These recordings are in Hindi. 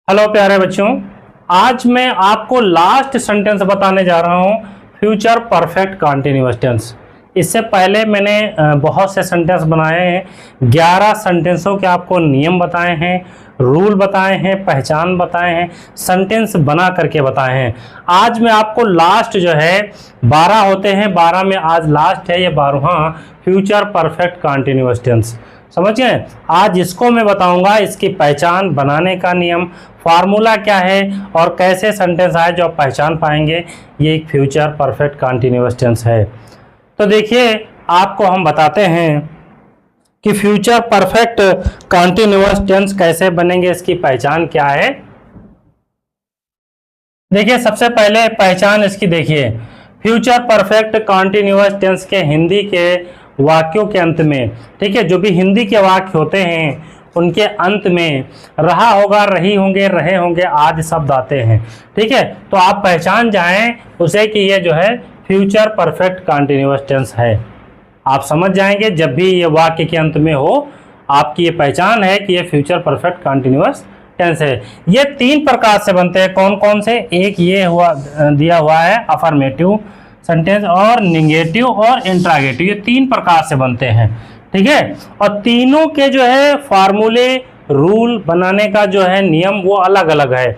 हेलो प्यारे बच्चों, आज मैं आपको लास्ट सेंटेंस बताने जा रहा हूँ, फ्यूचर परफेक्ट कंटिन्यूअस टेंस। इससे पहले मैंने बहुत से सेंटेंस बनाए हैं, 11 सेंटेंसों के आपको नियम बताए हैं, रूल बताए हैं, पहचान बताए हैं, सेंटेंस बना करके बताए हैं। आज मैं आपको लास्ट जो है 12 होते हैं, 12 में आज लास्ट है ये 12वां फ्यूचर परफेक्ट कंटिन्यूअस टेंस। समझ गए? आज इसको मैं बताऊंगा, इसकी पहचान, बनाने का नियम, फार्मूला क्या है और कैसे सेंटेंस आए जो आप पहचान पाएंगे। ये एक फ्यूचर परफेक्ट कंटिन्यूअस टेंस है। तो देखिए, आपको हम बताते हैं कि फ्यूचर परफेक्ट कंटिन्यूअस टेंस कैसे बनेंगे, इसकी पहचान क्या है। देखिए, सबसे पहले पहचान इसकी देखिए, फ्यूचर परफेक्ट कंटिन्यूअस टेंस के हिंदी के वाक्यों के अंत में, ठीक है, जो भी हिंदी के वाक्य होते हैं उनके अंत में रहा होगा, रही होंगे, रहे होंगे आदि शब्द आते हैं। ठीक है, तो आप पहचान जाएं उसे कि ये जो है फ्यूचर परफेक्ट कंटिन्यूअस टेंस है। आप समझ जाएंगे जब भी ये वाक्य के अंत में हो, आपकी ये पहचान है कि ये फ्यूचर परफेक्ट कंटिन्यूअस टेंस है। ये 3 प्रकार से बनते हैं। कौन कौन से? एक ये हुआ दिया हुआ है अफर्मेटिव सेंटेंस, और निगेटिव और इंट्रागेटिव, ये 3 प्रकार से बनते हैं। ठीक है, और तीनों के जो है फार्मूले, रूल बनाने का जो है नियम वो अलग अलग है।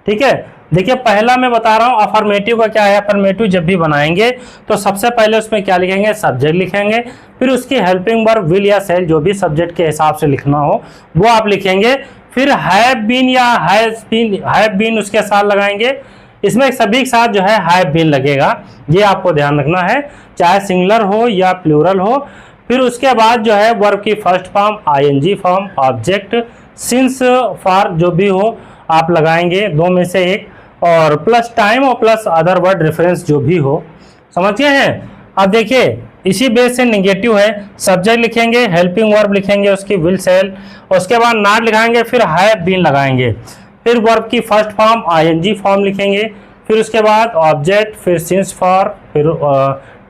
ठीक है, देखिए पहला मैं बता रहा हूँ अफर्मेटिव का क्या है। अफर्मेटिव जब भी बनाएंगे तो सबसे पहले उसमें क्या लिखेंगे? सब्जेक्ट लिखेंगे, फिर उसकी हेल्पिंग वर्ब विल या सेल, जो भी सब्जेक्ट के हिसाब से लिखना हो वो आप लिखेंगे। फिर हैव बीन या हैव बीन उसके साथ लगाएंगे। इसमें सभी के साथ जो है हैव बीन लगेगा, ये आपको ध्यान रखना है, चाहे सिंगुलर हो या प्लूरल हो। फिर उसके बाद जो है वर्ब की first form, ING form, object, since, for जो भी हो आप लगाएंगे, 2 में से एक, और प्लस टाइम और प्लस अदर वर्ड रेफरेंस जो भी हो। समझ गए हैं? अब देखिए, इसी बेस से निगेटिव है, सब्जेक्ट लिखेंगे, हेल्पिंग वर्ब लिखेंगे, उसकी विल सेल, उसके बाद नॉट लगाएंगे, फिर हैव बीन लगाएंगे, फिर वर्ब की फर्स्ट फॉर्म आईएनजी फॉर्म लिखेंगे, फिर उसके बाद ऑब्जेक्ट, फिर सिंस, फॉर, फिर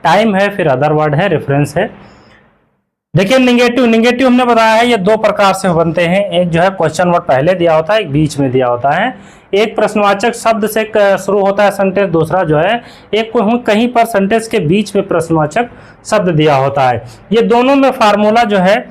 टाइम है, फिर अदर वर्ड है, रेफरेंस है। देखिए निगेटिव हमने बताया है ये 2 प्रकार से बनते हैं। एक जो है क्वेश्चन वर्ड पहले दिया होता है, एक बीच में दिया होता है। एक प्रश्नवाचक शब्द से शुरू होता है सेंटेंस, दूसरा जो है एक कहीं पर सेंटेंस के बीच में प्रश्नवाचक शब्द दिया होता है। ये दोनों में फार्मूला जो है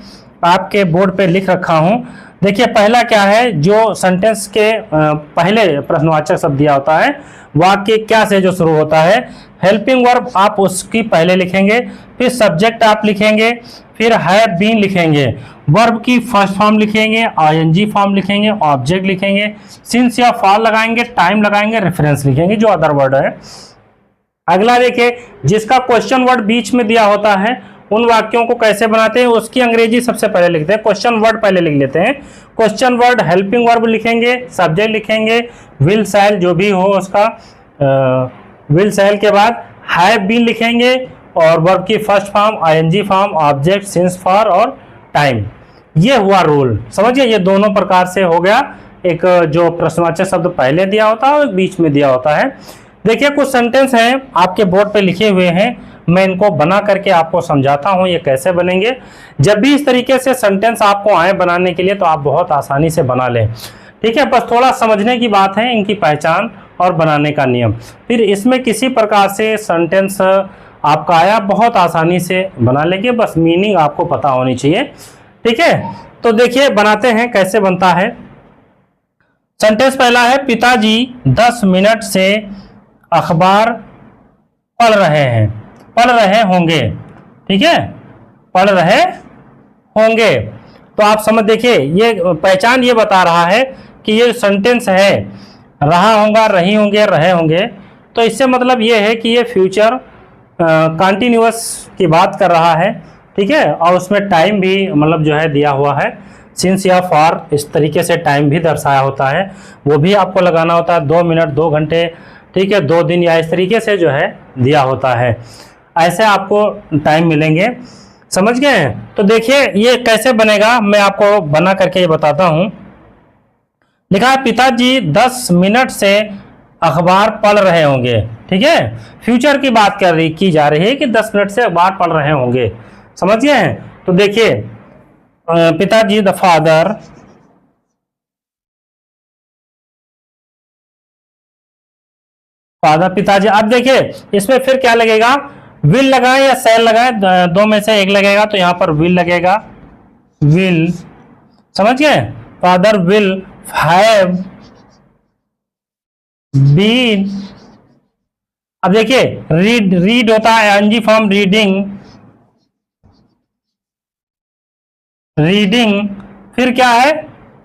आपके बोर्ड पे लिख रखा हूँ। देखिए पहला क्या है, जो सेंटेंस के पहले प्रश्नवाचक शब्द दिया होता है, वाक्य क्या से जो शुरू होता है, हेल्पिंग वर्ब आप उसकी पहले लिखेंगे, फिर सब्जेक्ट आप लिखेंगे, फिर हैव बीन लिखेंगे, वर्ब की फर्स्ट फॉर्म लिखेंगे, आईएनजी फॉर्म लिखेंगे, ऑब्जेक्ट लिखेंगे, सिंस या फॉर लगाएंगे, टाइम लगाएंगे, रेफरेंस लिखेंगे जो अदर वर्ड है। अगला देखिए, जिसका क्वेश्चन वर्ड बीच में दिया होता है उन वाक्यों को कैसे बनाते हैं, उसकी अंग्रेजी सबसे पहले लिखते हैं। क्वेश्चन वर्ड पहले लिख लेते हैं। क्वेश्चन वर्ड हेल्पिंग वर्ब लिखेंगे, सब्जेक्ट लिखेंगे, विल सेल जो भी हो उसका, विल सेल के बाद हैव बीन लिखेंगे, और वर्ब की first form, ING form, object, since, for और टाइम। ये हुआ रूल। समझिए, ये दोनों प्रकार से हो गया। एक जो प्रश्नवाचक शब्द पहले दिया होता है और एक बीच में दिया होता है। देखिए कुछ सेंटेंस हैं आपके बोर्ड पे लिखे हुए हैं, मैं इनको बना करके आपको समझाता हूं ये कैसे बनेंगे। जब भी इस तरीके से सेंटेंस आपको आए बनाने के लिए तो आप बहुत आसानी से बना लें। ठीक है, बस थोड़ा समझने की बात है, इनकी पहचान और बनाने का नियम। फिर इसमें किसी प्रकार से सेंटेंस आपका आया, बहुत आसानी से बना लेंगे, बस मीनिंग आपको पता होनी चाहिए। ठीक है, तो देखिए बनाते हैं कैसे बनता है। सेंटेंस पहला है, पिताजी 10 मिनट से अखबार पढ़ रहे होंगे। ठीक है, पढ़ रहे होंगे। तो आप समझ, देखिए ये पहचान ये बता रहा है कि ये सेंटेंस है, रहा होगा, रही होंगे, रहे होंगे, तो इससे मतलब ये है कि ये फ्यूचर कंटिन्यूअस की बात कर रहा है। ठीक है, और उसमें टाइम भी मतलब जो है दिया हुआ है, सिंस या फॉर, इस तरीके से टाइम भी दर्शाया होता है, वो भी आपको लगाना होता है, 2 मिनट, 2 घंटे, ठीक है, 2 दिन, या इस तरीके से जो है दिया होता है। ऐसे आपको टाइम मिलेंगे। समझ गए? तो देखिए ये कैसे बनेगा, मैं आपको बना करके ये बताता हूं। लिखा है, पिताजी 10 मिनट से अखबार पढ़ रहे होंगे। ठीक है, फ्यूचर की बात की जा रही है कि 10 मिनट से अखबार पढ़ रहे होंगे। समझ गए? तो देखिए पिताजी, द फादर फादर पिताजी। अब देखिए इसमें फिर क्या लगेगा, विल लगाए या सेल लगाए, दो में से एक लगेगा, तो यहां पर विल लगेगा, विल। समझ गए, फादर विल हैव बीन। अब देखिए रीड, रीड होता है एनजी फॉर्म, रीडिंग, रीडिंग। फिर क्या है,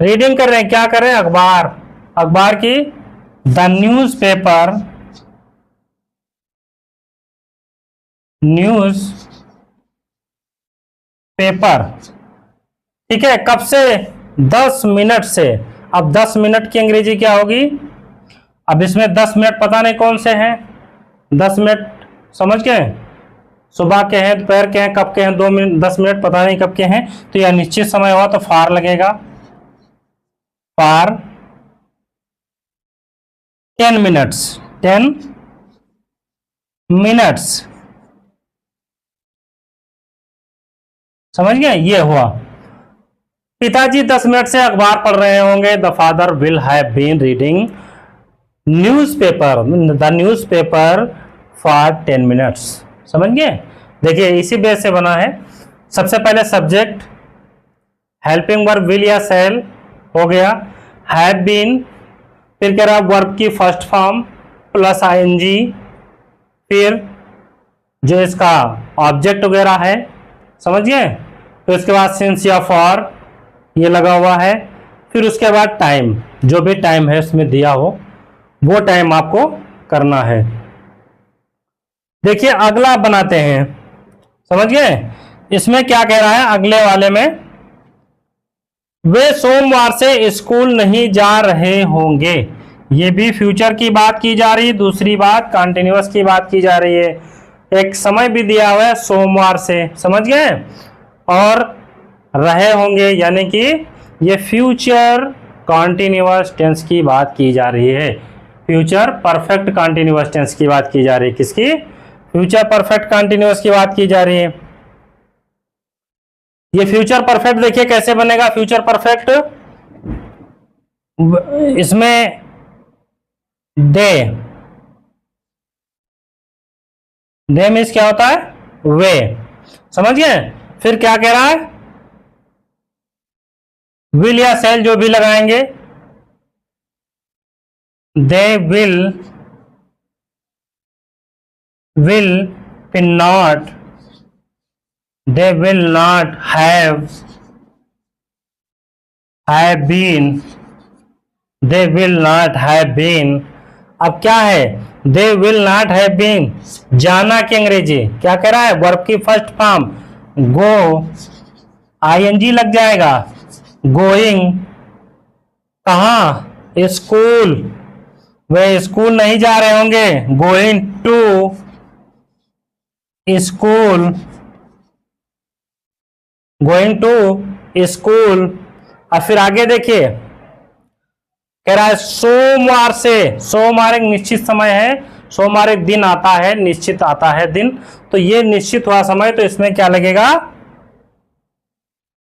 रीडिंग कर रहे हैं, क्या कर रहे हैं, अखबार, अखबार की, the news paper, news paper. ठीक है, कब से, 10 मिनट से। अब 10 मिनट की अंग्रेजी क्या होगी, अब इसमें 10 मिनट पता नहीं कौन से हैं, 10 मिनट समझ गए, सुबह के हैं, दोपहर के हैं, कब के हैं, 2 मिनट, 10 मिनट पता नहीं कब के हैं, तो यह निश्चित समय हुआ तो फार लगेगा, फार 10 मिनट्स, 10 मिनट्स। समझ गए, ये हुआ। पिताजी 10 मिनट से अखबार पढ़ रहे होंगे, the father will have been reading newspaper, the newspaper for 10 minutes. समझ गए, देखिए इसी बेस से बना है। सबसे पहले सब्जेक्ट, हेल्पिंग वर्ब विल या सेल हो गया, हैव बीन, फिर कह रहा वर्ब की फर्स्ट फॉर्म प्लस आईएनजी, फिर जो इसका ऑब्जेक्ट वगैरह है, समझ गए, तो इसके बाद सिंस या फॉर ये लगा हुआ है, फिर उसके बाद टाइम, जो भी टाइम है उसमें दिया हो वो टाइम आपको करना है। देखिए अगला बनाते हैं, समझ गए, इसमें क्या कह रहा है अगले वाले में, वे सोमवार से स्कूल नहीं जा रहे होंगे। ये भी फ्यूचर की बात की जा रही है, दूसरी बात कंटिन्यूअस की बात की जा रही है, एक समय भी दिया हुआ है सोमवार से, समझ गए, और रहे होंगे यानी कि ये फ्यूचर कॉन्टिन्यूअस टेंस की बात की जा रही है, फ्यूचर परफेक्ट कॉन्टिन्यूअस टेंस की बात की जा रही है, किसकी, फ्यूचर परफेक्ट कॉन्टिन्यूअस की बात की जा रही है। ये फ्यूचर परफेक्ट देखिए कैसे बनेगा, फ्यूचर परफेक्ट, इसमें दे मीन्स क्या होता है, वे, समझ गए। फिर क्या कह रहा है, विल या सेल जो भी लगाएंगे, दे will not, they will not have been, they will not have been। अब क्या है, they will not have been, जाना की अंग्रेजी क्या कह रहा है, वर्ब की फर्स्ट फॉर्म गो, आईएनजी लग जाएगा, गोइंग, कहाँ, स्कूल, वे स्कूल नहीं जा रहे होंगे, going to school, going to school. और फिर आगे देखिए कह रहा है सोमवार से, सोमवार एक निश्चित समय है, सोमवार एक दिन आता है, निश्चित आता है दिन, तो ये निश्चित हुआ समय, तो इसमें क्या लगेगा,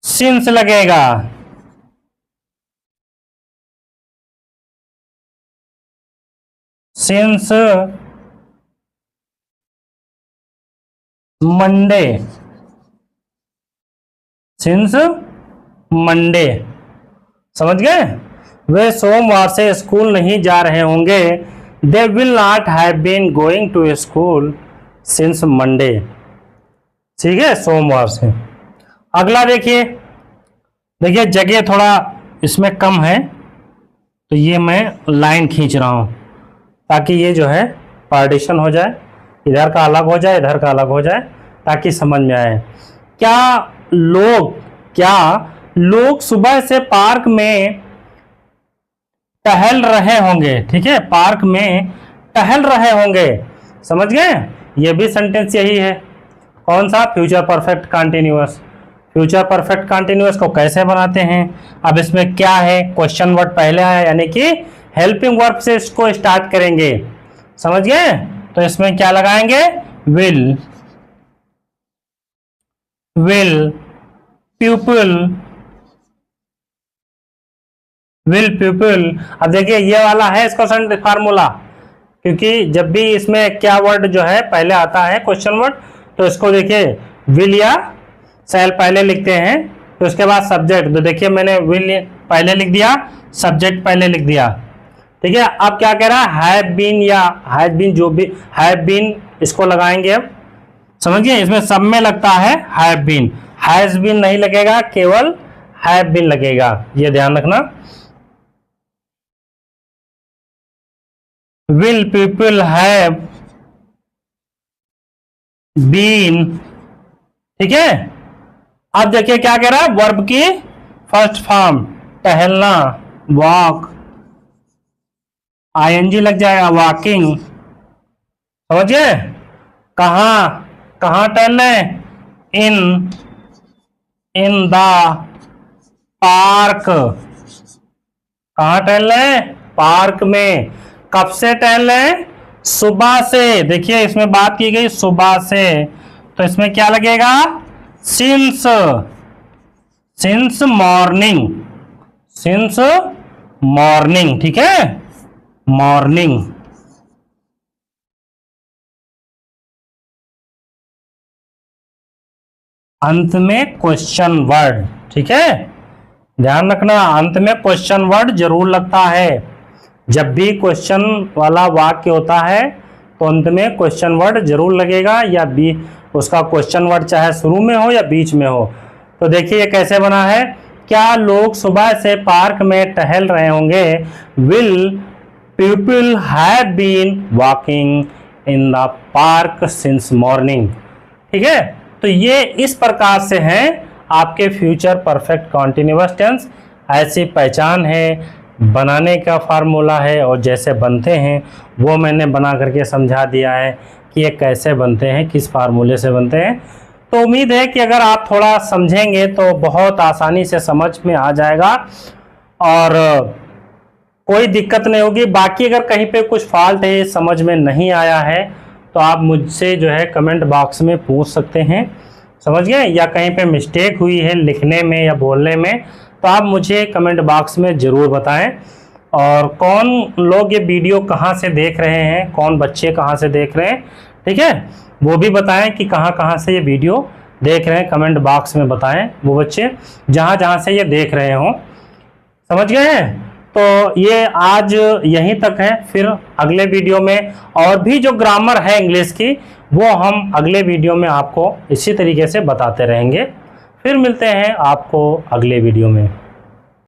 सिंस लगेगा, सिंस मंडे, सिंस मंडे। समझ गए, वे सोमवार से स्कूल नहीं जा रहे होंगे, they will not have been going to school since Monday. ठीक है, सोमवार से। अगला देखिए, देखिए जगह थोड़ा इसमें कम है तो ये मैं लाइन खींच रहा हूं ताकि ये जो है पार्टीशन हो जाए, इधर का अलग हो जाए, इधर का अलग हो जाए, ताकि समझ में आए। क्या लोग सुबह से पार्क में टहल रहे होंगे, ठीक है, पार्क में टहल रहे होंगे। समझ गए, ये भी सेंटेंस यही है, कौन सा, future perfect continuous. Future perfect continuous को कैसे बनाते हैं, अब इसमें क्या है, क्वेश्चन वर्ड पहले आया यानी कि हेल्पिंग वर्ब से इसको स्टार्ट करेंगे। समझ गए, तो इसमें क्या लगाएंगे, विल, pupil, will pupil। अब देखिए ये वाला है इसका फार्मूला, क्योंकि जब भी इसमें क्या वर्ड जो है पहले आता है क्वेश्चन वर्ड, तो इसको देखिए विल या शैल पहले लिखते हैं, तो उसके बाद सब्जेक्ट। तो देखिए मैंने विल पहले लिख दिया, सब्जेक्ट पहले लिख दिया, ठीक है। अब क्या कह रहा है, हैव बीन या हैज बीन, जो भी हैव बीन इसको लगाएंगे। अब समझिए इसमें सब में लगता है हैव बीन, हैज बीन नहीं लगेगा, केवल हैव बीन लगेगा, ये ध्यान रखना। विल पीपल हैव बीन, ठीक है। अब देखिए क्या कह रहा है, वर्ब की फर्स्ट फॉर्म टहलना, वॉक, आईएनजी लग जाएगा, वॉकिंग, समझिए। कहाँ कहाँ टहलना है, इन द पार्क, कहाँ टहलना है, पार्क में। कब से टहलना है, सुबह से। देखिए इसमें बात की गई सुबह से, तो इसमें क्या लगेगा, since, since morning, since morning, ठीक है, मॉर्निंग। अंत में क्वेश्चन वर्ड, ठीक है, ध्यान रखना अंत में क्वेश्चन वर्ड जरूर लगता है। जब भी क्वेश्चन वाला वाक्य होता है तो अंत में क्वेश्चन वर्ड जरूर लगेगा, या बी उसका क्वेश्चन वर्ड चाहे शुरू में हो या बीच में हो। तो देखिए ये कैसे बना है, क्या लोग सुबह से पार्क में टहल रहे होंगे, will people have been walking in the park since morning, ठीक है। तो ये इस प्रकार से हैं आपके फ्यूचर परफेक्ट कॉन्टिन्यूअस टेंस। ऐसी पहचान है, बनाने का फार्मूला है, और जैसे बनते हैं वो मैंने बना करके समझा दिया है कि ये कैसे बनते हैं, किस फार्मूले से बनते हैं। तो उम्मीद है कि अगर आप थोड़ा समझेंगे तो बहुत आसानी से समझ में आ जाएगा और कोई दिक्कत नहीं होगी। बाकी अगर कहीं पे कुछ फॉल्ट है, समझ में नहीं आया है, तो आप मुझसे जो है कमेंट बॉक्स में पूछ सकते हैं, समझ गए, या कहीं पे मिस्टेक हुई है लिखने में या बोलने में, तो आप मुझे कमेंट बॉक्स में ज़रूर बताएं। और कौन लोग ये वीडियो कहाँ से देख रहे हैं, कौन बच्चे कहाँ से देख रहे हैं, ठीक है, वो भी बताएं कि कहाँ से ये वीडियो देख रहे हैं, कमेंट बॉक्स में बताएं वो बच्चे जहाँ से ये देख रहे हों, समझ गए हैं। तो ये आज यहीं तक है, फिर अगले वीडियो में और भी जो ग्रामर है इंग्लिश की वो हम अगले वीडियो में आपको इसी तरीके से बताते रहेंगे। फिर मिलते हैं आपको अगले वीडियो में।